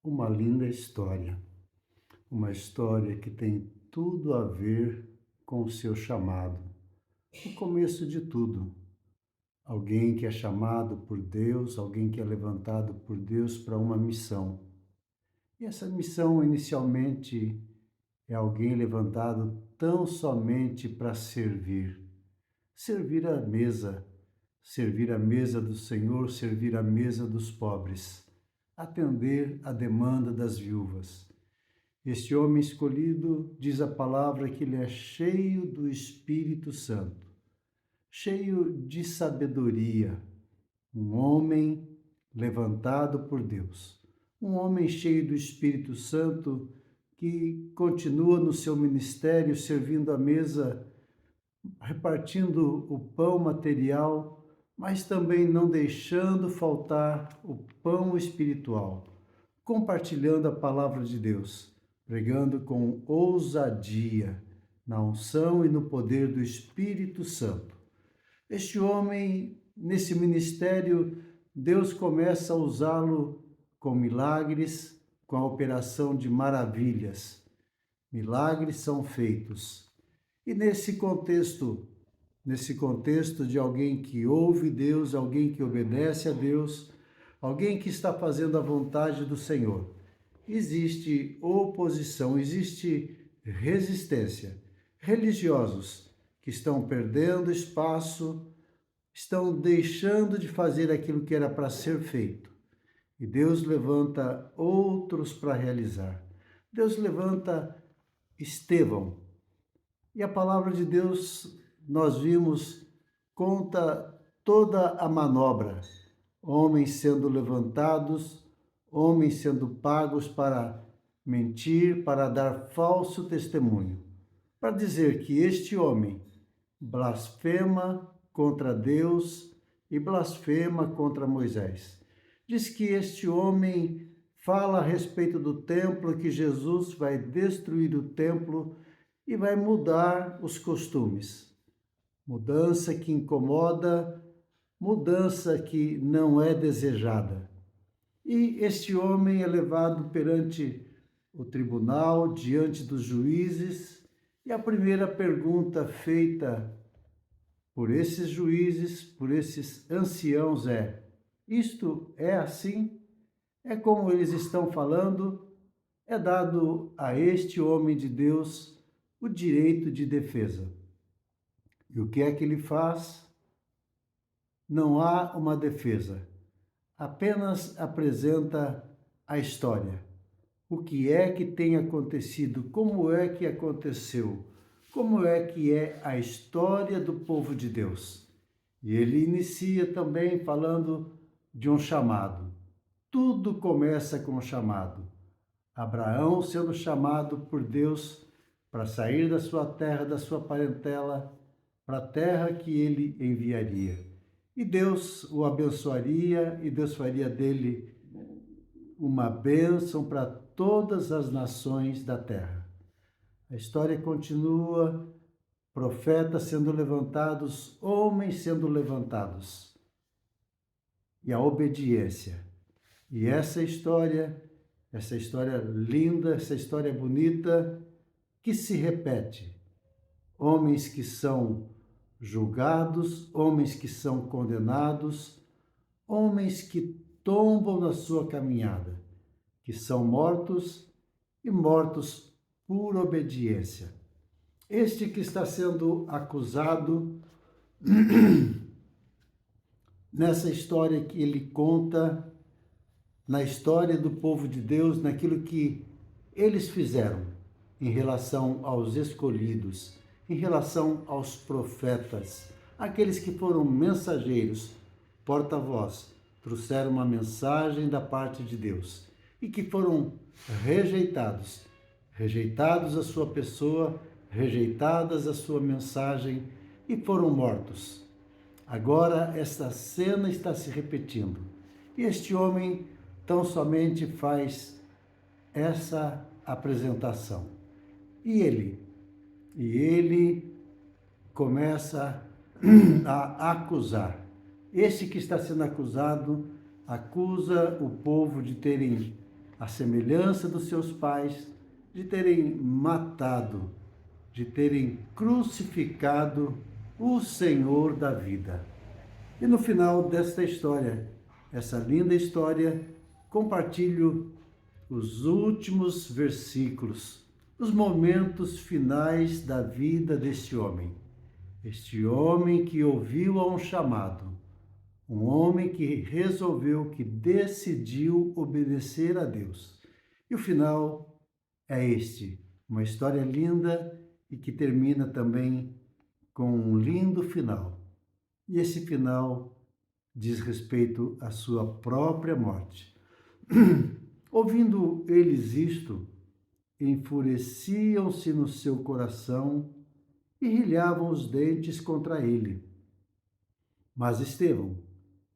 uma linda história, uma história que tem tudo a ver com o seu chamado. O começo de tudo. Alguém que é chamado por Deus, alguém que é levantado por Deus para uma missão. E essa missão, inicialmente, é alguém levantado tão somente para servir. Servir a mesa do Senhor, servir a mesa dos pobres, atender a demanda das viúvas. Este homem escolhido, diz a palavra, que ele é cheio do Espírito Santo, cheio de sabedoria, um homem levantado por Deus, um homem cheio do Espírito Santo que continua no seu ministério servindo a mesa, repartindo o pão material, mas também não deixando faltar o pão espiritual, compartilhando a palavra de Deus, pregando com ousadia, na unção e no poder do Espírito Santo. Este homem, nesse ministério, Deus começa a usá-lo com milagres, com a operação de maravilhas. Milagres são feitos. E nesse contexto de alguém que ouve Deus, alguém que obedece a Deus, alguém que está fazendo a vontade do Senhor, existe oposição, existe resistência. Religiosos que estão perdendo espaço, estão deixando de fazer aquilo que era para ser feito. E Deus levanta outros para realizar. Deus levanta Estevão. E a palavra de Deus, nós vimos, conta toda a manobra. Homens sendo levantados, homens sendo pagos para mentir, para dar falso testemunho, para dizer que este homem blasfema contra Deus e blasfema contra Moisés. Diz que este homem fala a respeito do templo, que Jesus vai destruir o templo e vai mudar os costumes. Mudança que incomoda, mudança que não é desejada. E este homem é levado perante o tribunal, diante dos juízes, e a primeira pergunta feita por esses juízes, por esses anciãos é: isto é assim? É como eles estão falando? É dado a este homem de Deus o direito de defesa. E o que é que ele faz? Não há uma defesa, apenas apresenta a história. O que é que tem acontecido? Como é que aconteceu? Como é que é a história do povo de Deus? E ele inicia também falando de um chamado. Tudo começa com um chamado. Abraão sendo chamado por Deus para sair da sua terra, da sua parentela, para a terra que ele enviaria. E Deus o abençoaria e Deus faria dele uma bênção para todas as nações da terra. A história continua, profetas sendo levantados, homens sendo levantados. E a obediência. E essa história linda, essa história bonita, que se repete. Homens que são julgados, homens que são condenados, homens que tombam na sua caminhada, que são mortos e mortos por obediência. Este que está sendo acusado, nessa história que ele conta, na história do povo de Deus, naquilo que eles fizeram em relação aos escolhidos, em relação aos profetas, aqueles que foram mensageiros, porta-voz, trouxeram uma mensagem da parte de Deus e que foram rejeitados a sua pessoa, rejeitadas a sua mensagem e foram mortos. Agora esta cena está se repetindo e este homem tão somente faz essa apresentação. E ele começa a acusar. Este que está sendo acusado acusa o povo de terem à semelhança dos seus pais, de terem matado, de terem crucificado o Senhor da vida. E no final desta história, essa linda história, compartilho os últimos versículos, os momentos finais da vida deste homem. Este homem que ouviu a um chamado, um homem que resolveu, que decidiu obedecer a Deus. E o final é este, uma história linda e que termina também com um lindo final. E esse final diz respeito à sua própria morte. Ouvindo eles isto, enfureciam-se no seu coração e rilhavam os dentes contra ele. Mas Estevão,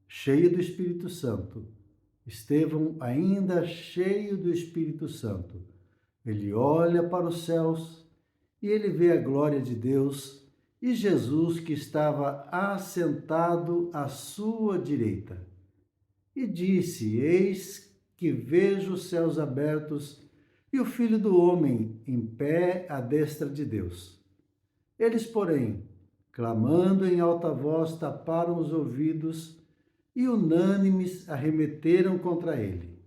cheio do Espírito Santo, Estevão ainda cheio do Espírito Santo, ele olha para os céus e ele vê a glória de Deus e Jesus que estava assentado à sua direita. E disse: Eis que vejo os céus abertos e o Filho do Homem em pé à destra de Deus. Eles, porém, clamando em alta voz, taparam os ouvidos e unânimes arremeteram contra ele.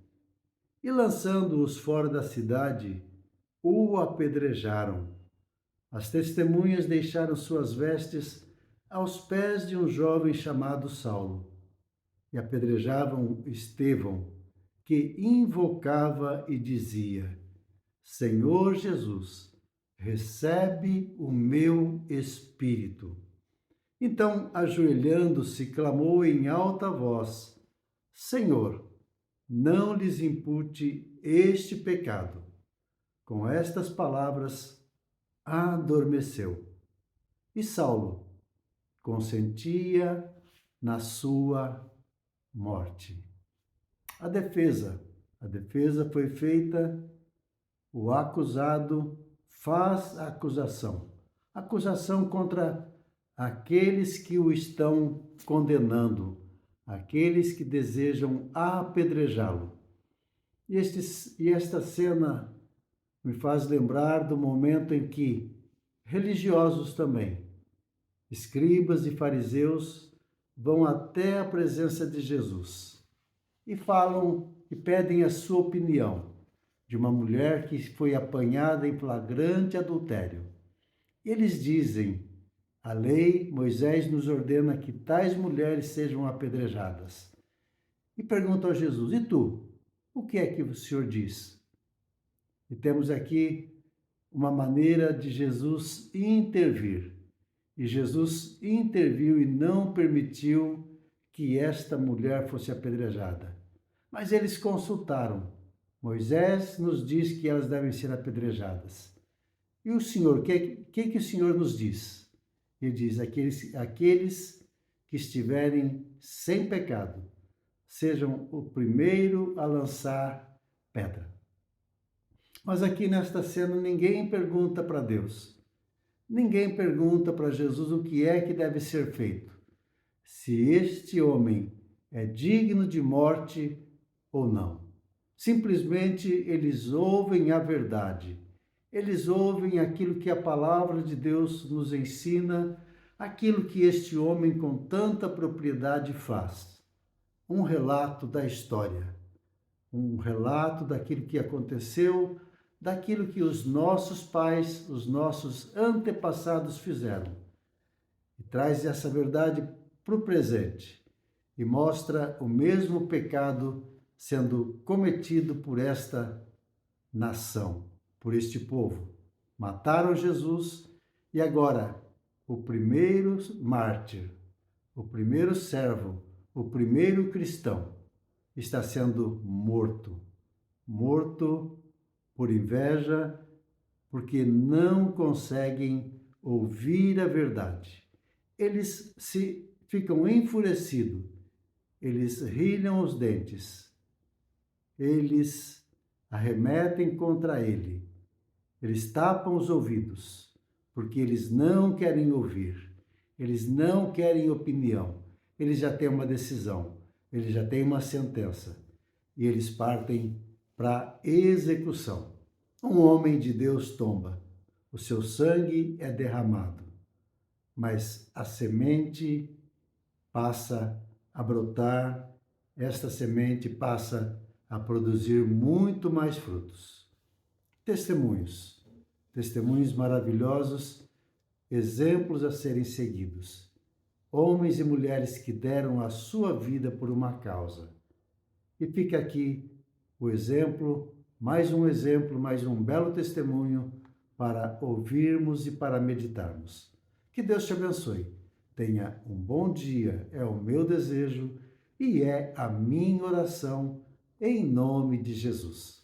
E lançando-os fora da cidade, o apedrejaram. As testemunhas deixaram suas vestes aos pés de um jovem chamado Saulo e apedrejavam Estevão, que invocava e dizia: Senhor Jesus, recebe o meu espírito. Então, ajoelhando-se, clamou em alta voz: Senhor, não lhes impute este pecado. Com estas palavras, adormeceu. E Saulo consentia na sua morte. A defesa foi feita, o acusado faz a acusação contra aqueles que o estão condenando, aqueles que desejam apedrejá-lo. E esta cena me faz lembrar do momento em que religiosos também, escribas e fariseus, vão até a presença de Jesus e falam e pedem a sua opinião de uma mulher que foi apanhada em flagrante adultério. Eles dizem: a lei, Moisés nos ordena que tais mulheres sejam apedrejadas. E perguntam a Jesus: e tu? O que é que o Senhor diz? E temos aqui uma maneira de Jesus intervir. E Jesus interviu e não permitiu que esta mulher fosse apedrejada. Mas eles consultaram. Moisés nos diz que elas devem ser apedrejadas. E o Senhor, o que o Senhor nos diz? Ele diz: aqueles que estiverem sem pecado, sejam o primeiro a lançar pedra. Mas aqui nesta cena ninguém pergunta para Deus. Ninguém pergunta para Jesus o que é que deve ser feito. Se este homem é digno de morte ou não. Simplesmente eles ouvem a verdade. Eles ouvem aquilo que a palavra de Deus nos ensina, aquilo que este homem com tanta propriedade faz. Um relato da história, um relato daquilo que aconteceu, daquilo que os nossos pais, os nossos antepassados fizeram. E traz essa verdade para o presente e mostra o mesmo pecado sendo cometido por esta nação, por este povo. Mataram Jesus e agora o primeiro mártir, o primeiro servo, o primeiro cristão está sendo morto. Morto por inveja, porque não conseguem ouvir a verdade. Eles ficam enfurecidos, eles rilham os dentes, eles arremetem contra ele, eles tapam os ouvidos, porque eles não querem ouvir, eles não querem opinião, eles já têm uma decisão, eles já têm uma sentença, e eles partem para execução. Um homem de Deus tomba, o seu sangue é derramado, mas a semente passa a brotar, esta semente passa a produzir muito mais frutos. Testemunhos, testemunhos maravilhosos, exemplos a serem seguidos. Homens e mulheres que deram a sua vida por uma causa. E fica aqui o exemplo, mais um belo testemunho para ouvirmos e para meditarmos. Que Deus te abençoe. Tenha um bom dia, é o meu desejo e é a minha oração, em nome de Jesus.